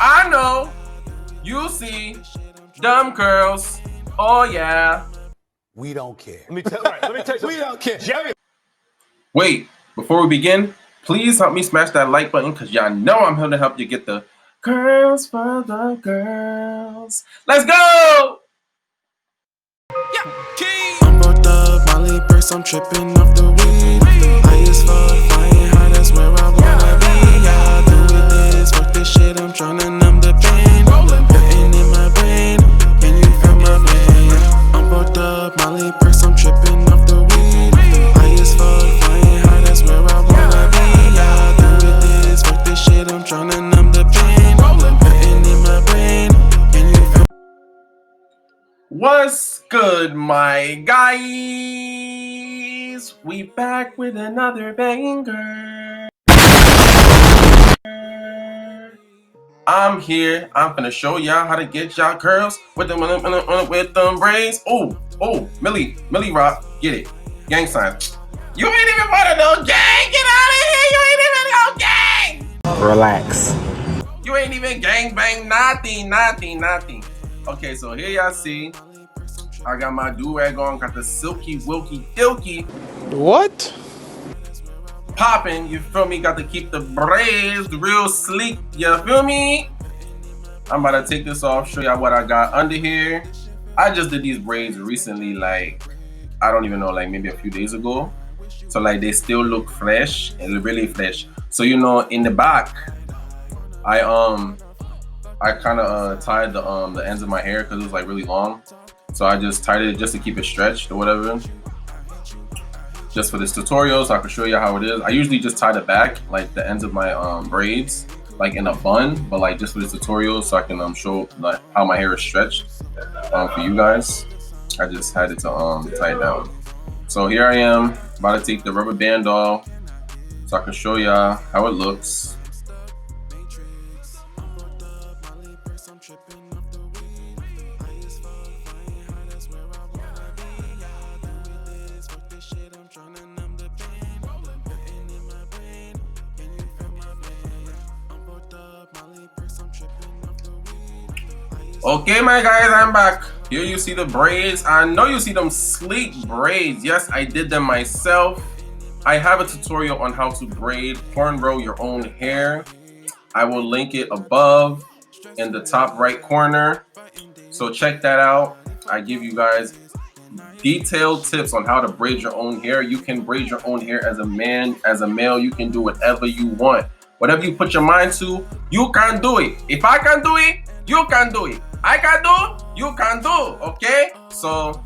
I know you see dumb curls. Oh yeah. We don't care. Let me tell you something. We don't care. Wait, before we begin, please help me smash that like button because y'all know I'm here to help you get the curls for the girls. Let's go! Yeah, Keem. I'm both up, Molly Burst, I'm tripping off the weed. High as fuck, flying high, that's where I wanna be. Yeah, do with this, fuck this shit, I'm tryna numb the pain. Hurting in my brain, can you feel my pain? I'm both up, Molly Burst, I'm tripping off the weed. High as fuck, flying high, that's where I wanna be. Yeah, do with this, fuck this shit, I'm tryna numb the pain. Hurting in my brain, can you feel? What's good, my guys? We back with another banger. I'm here. I'm gonna show y'all how to get y'all curls with them braids. Oh, Millie Rock, get it. Gang sign. You ain't even part of no gang. Get out of here. You ain't even no gang. Relax. You ain't even gang bang. Nothing. Okay, so here y'all see. I got my do-rag on, got the silky wilky ilky. What? Poppin', you feel me? Got to keep the braids real sleek, you feel me? I'm about to take this off, show y'all what I got under here. I just did these braids recently, like, I don't even know, like maybe a few days ago. So like they still look fresh and really fresh. So you know, in the back, I kind of tied the ends of my hair because it was like really long. So I just tied it just to keep it stretched or whatever. Just for this tutorial, so I can show you how it is. I usually just tie the back, like the ends of my braids, like in a bun, but like just for this tutorial, so I can show like how my hair is stretched for you guys. I just had it to tie it down. So here I am, about to take the rubber band off, so I can show y'all how it looks. Okay, my guys, I'm back. Here you see the braids. I know you see them sleek braids. Yes, I did them myself. I have a tutorial on how to braid cornrow your own hair. I will link it above in the top right corner. So check that out. I give you guys detailed tips on how to braid your own hair. You can braid your own hair as a man, as a male. You can do whatever you want. Whatever you put your mind to, you can do it. If I can do it, you can do it. I can do, you can do, okay? So,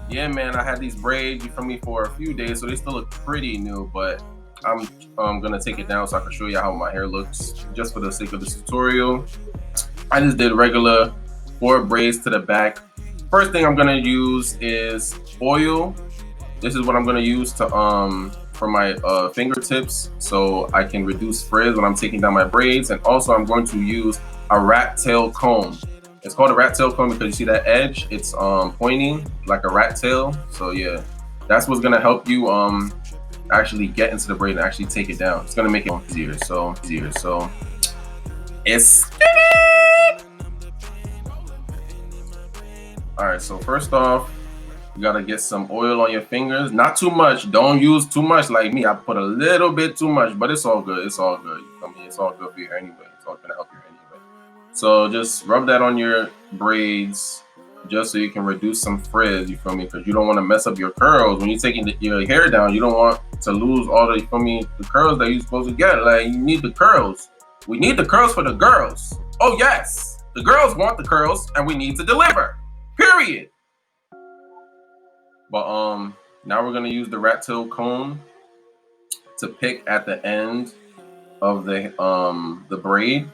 yeah, man, I had these braids, you feel me, for a few days, so they still look pretty new, but I'm gonna take it down so I can show you how my hair looks, just for the sake of this tutorial. I just did regular 4 braids to the back. First thing I'm gonna use is oil. This is what I'm gonna use to for my fingertips, so I can reduce frizz when I'm taking down my braids. And also I'm going to use a rat tail comb. It's called a rat tail comb because you see that edge, it's pointing like a rat tail. So yeah, that's what's gonna help you actually get into the braid and actually take it down. It's gonna make it easier. So it's all right. So first off, you gotta get some oil on your fingers. Not too much. Don't use too much like me. I put a little bit too much, but it's all good. It's all good. I mean, it's all good for your hair anyway. It's all gonna help your hair anyway. So just rub that on your braids, just so you can reduce some frizz. You feel me? Because you don't want to mess up your curls when you're taking your hair down. You don't want to lose all the, you feel me, the curls that you're supposed to get. Like, you need the curls. We need the curls for the girls. Oh yes, the girls want the curls, and we need to deliver. Period. But now we're gonna use the rat tail comb to pick at the end of the braid,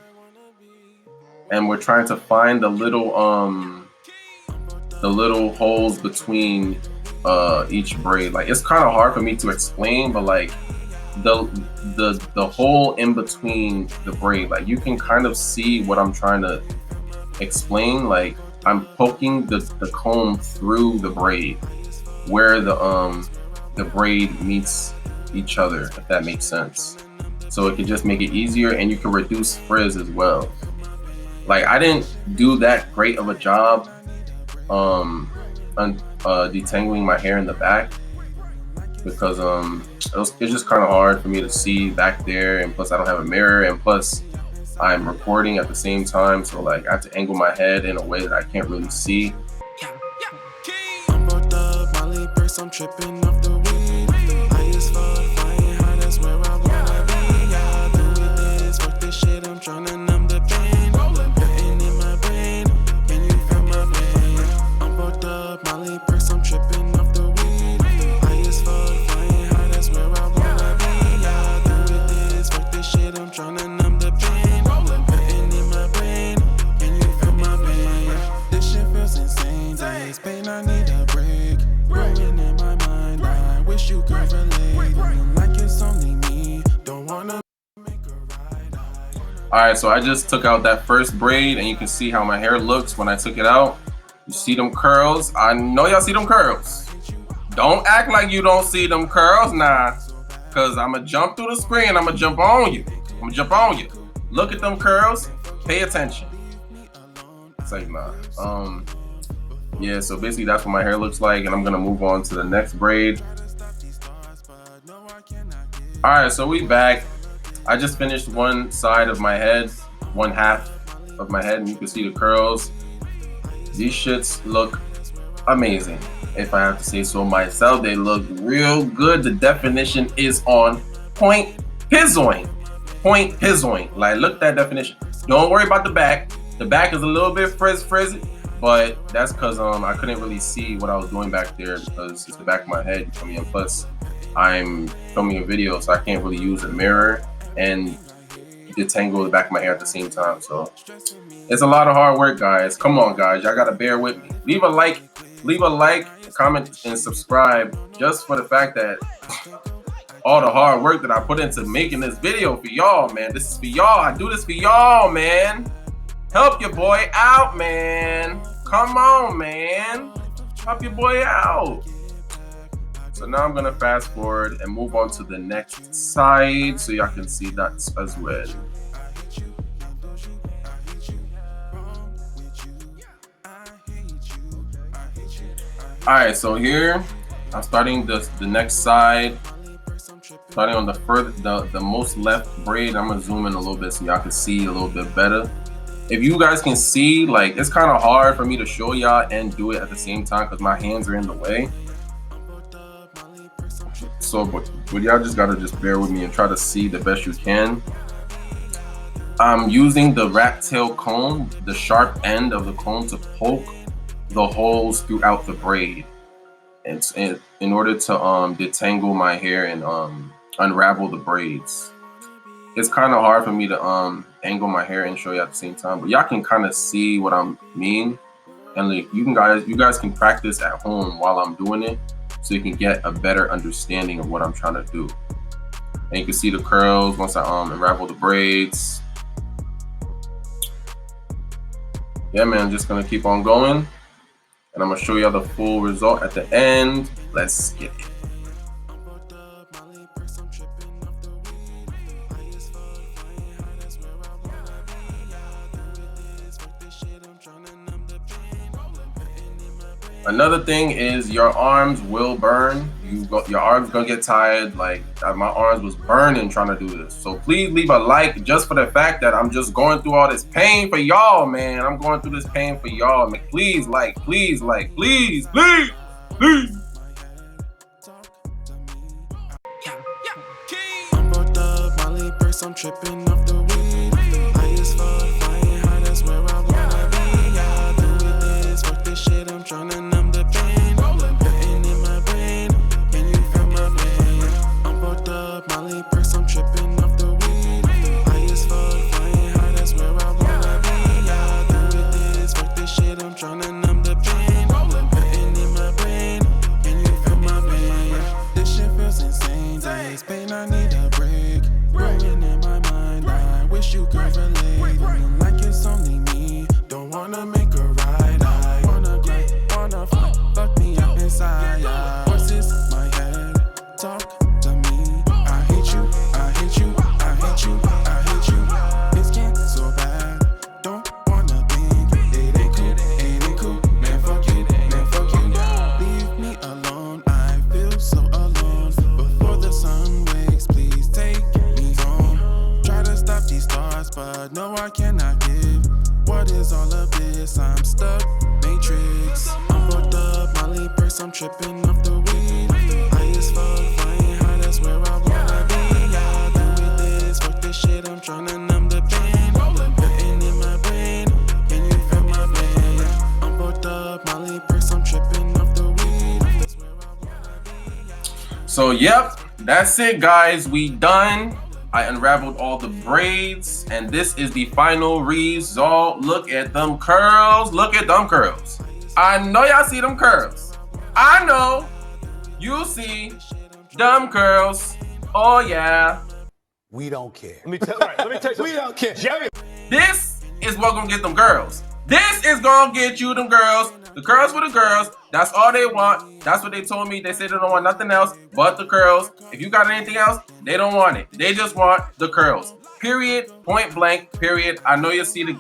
and we're trying to find the little holes between each braid. Like, it's kind of hard for me to explain, but like the hole in between the braid, like you can kind of see what I'm trying to explain. Like, I'm poking the comb through the braid where the braid meets each other, if that makes sense. So it could just make it easier, and you can reduce frizz as well. Like I didn't do that great of a job detangling my hair in the back because it's just kind of hard for me to see back there, and plus I don't have a mirror, and plus I'm recording at the same time, so like I have to angle my head in a way that I can't really see. I'm bored up, Molly burst, I'm tripping off the weed. I just fuck, flying high, that's where I wanna be. I do this, fuck this shit, I'm tryna numb the pain. Hurting in my brain, can you feel my pain? I'm bored up, Molly burst, I'm tripping off the weed. I just fuck, flying high, that's where I wanna be. I do this, fuck this shit, I'm tryna numb the pain. Hurting in my brain, can you feel my pain? This shit feels insane, days pain, I need a break. Growing in my mind, I wish you could relate. Like it's only me, don't wanna make a ride. Alright, so I just took out that first braid, and you can see how my hair looks when I took it out. You see them curls? I know y'all see them curls. Don't act like you don't see them curls now, cause I'ma jump through the screen, I'ma jump on you. Look at them curls, pay attention. It's like, nah. Yeah, so basically that's what my hair looks like, and I'm gonna move on to the next braid. Alright, so we back. I just finished one side of my head, one half of my head, and you can see the curls. These shits look amazing, if I have to say so myself. They look real good. The definition is on point pizzoing. Point pizzoing. Like, look at that definition. Don't worry about the back. The back is a little bit frizzy, but that's because I couldn't really see what I was doing back there because it's the back of my head. I mean, plus I'm filming a video, so I can't really use a mirror and detangle the back of my hair at the same time. So it's a lot of hard work, guys. Come on, guys, y'all gotta bear with me. Leave a like, comment, and subscribe, just for the fact that all the hard work that I put into making this video for y'all, man. This is for y'all. I do this for y'all, man. Help your boy out, man. Come on, man. Help your boy out. So now I'm gonna fast forward and move on to the next side so y'all can see that as well. Alright, so here I'm starting the next side. Starting on the most left braid. I'm gonna zoom in a little bit so y'all can see a little bit better. If you guys can see, like, it's kind of hard for me to show y'all and do it at the same time because my hands are in the way. So, but y'all just gotta bear with me and try to see the best you can. I'm using the rat tail comb, the sharp end of the comb, to poke the holes throughout the braid. It's in order to detangle my hair and unravel the braids. It's kind of hard for me to angle my hair and show you at the same time, but y'all can kind of see what I mean. And like, you guys can practice at home while I'm doing it, so you can get a better understanding of what I'm trying to do. And you can see the curls once I unravel the braids. Yeah, man, I'm just gonna keep on going, and I'm gonna show y'all the full result at the end. Let's get it. Another thing is your arms will burn. Your arms gonna get tired. Like, my arms was burning trying to do this. So please leave a like, just for the fact that I'm just going through all this pain for y'all, man. I'm going through this pain for y'all. Man, please like, please. I'm bored up, Molly burst, I'm tripping off the weed. I just fuck, flying high, that's where I wanna be. I do this, fuck this shit, I'm tryna numb the pain. Hurting in my brain, can you feel my pain? I'm bored up, Molly burst, I'm tripping off the weed. I just fuck, flying high, that's where I wanna be. I do this, fuck this shit, I'm tryna numb the pain. Hurting in my brain, can you feel my pain? This shit feels insane, days pain, I need a break. Growing in my mind, not give. What is all of this? I'm stuck, matrix. I'm fucked up, Molly purse, I'm tripping off the weed. High as fuck, flying high, that's where I wanna be. Yeah, do with this, fuck this shit, I'm tryna numb the pain. Hurting in my brain, can you feel my pain? I'm fucked up, Molly purse, I'm tripping off the weed. That's where I wanna be. So yep, that's it guys, we done. I unraveled all the braids and this is the final result. Look at them curls, look at them curls. I know y'all see them curls. I know you see them curls. Oh yeah. We don't care. Let me tell you something. We don't care. Jerry. This is what gonna get them girls. This is gonna get you them girls. The curls for the girls. That's all they want. That's what they told me. They said they don't want nothing else but the curls. If you got anything else, they don't want it. They just want the curls. Period. Point blank. Period. I know you see the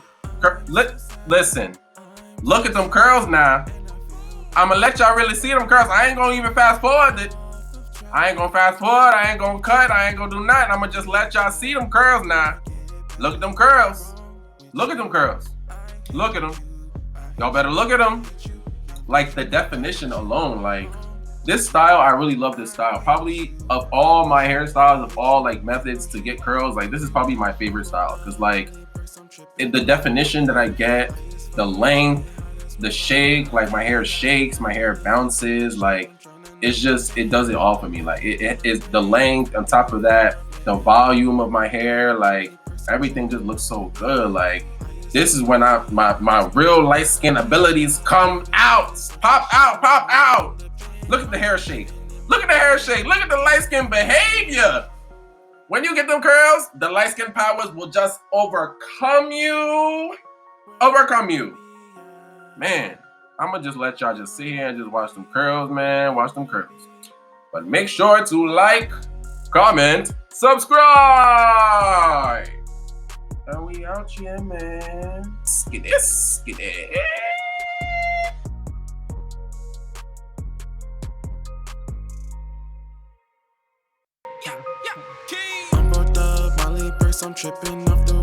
listen. Look at them curls now. I'ma let y'all really see them curls. I ain't gonna even fast forward it. I ain't gonna fast forward. I ain't gonna cut. I ain't gonna do nothing. I'ma just let y'all see them curls now. Look at them curls. Look at them curls. Look at them. Y'all better look at them. Like the definition alone, like this style, I really love this style. Probably of all my hairstyles, of all like methods to get curls, like this is probably my favorite style. Cause like the definition that I get, the length, the shake, like my hair shakes, my hair bounces, like it's just, it does it all for me. Like it is the length on top of that, the volume of my hair, like everything just looks so good. Like this is when my real light skin abilities come out. Pop out, pop out. Look at the hair shake. Look at the hair shake. Look at the light skin behavior. When you get them curls, the light skin powers will just overcome you. Overcome you. Man, I'm gonna just let y'all just sit here and just watch them curls, man. Watch them curls. But make sure to like, comment, subscribe. And we out here, man. Skiddy, skiddy. I'm fucked up, Molly purse, I'm tripping off the